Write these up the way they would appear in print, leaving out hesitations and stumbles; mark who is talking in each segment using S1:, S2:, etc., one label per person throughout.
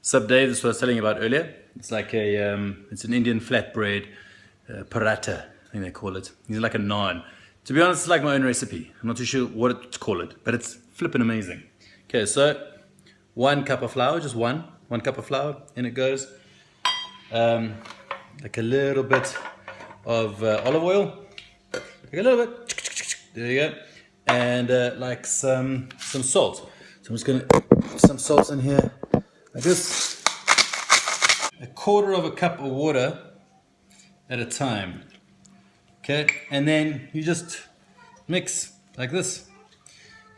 S1: Sub Dave, this is what I was telling you about earlier. It's like it's an Indian flatbread paratha, I think they call it. It's like a naan. To be honest, it's like my own recipe. I'm not too sure what to call it, but it's flipping amazing. Okay, so 1 cup of flour, just one cup of flour, in it goes. Like a little bit of olive oil, like a little bit. There you go. And like some salt. So I'm just gonna put some salt in here, like this. 1/4 cup of water at a time. Okay, and then you just mix like this,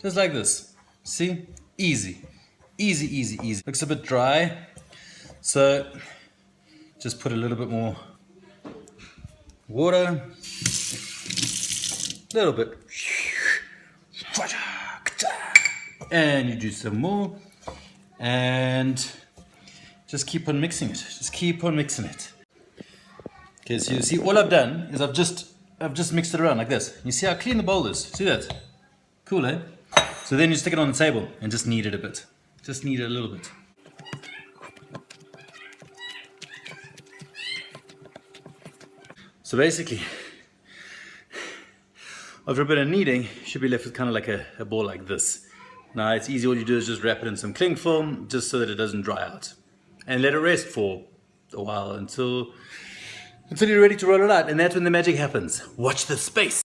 S1: just like this. See, easy, easy, easy, easy. Looks a bit dry, so just put a little bit more water, a little bit, and you do some more, and just keep on mixing it. Just keep on mixing it. Okay, so you see, all I've done is I've just mixed it around like this. You see how clean the bowl is? See that? Cool, eh? So then you stick it on the table and just knead it a bit. Just knead it a little bit. So basically, after a bit of kneading, you should be left with kind of like a ball like this. Now it's easy, all you do is just wrap it in some cling film just so that it doesn't dry out. And let it rest for a while until you're ready to roll it out. And that's when the magic happens. Watch the space.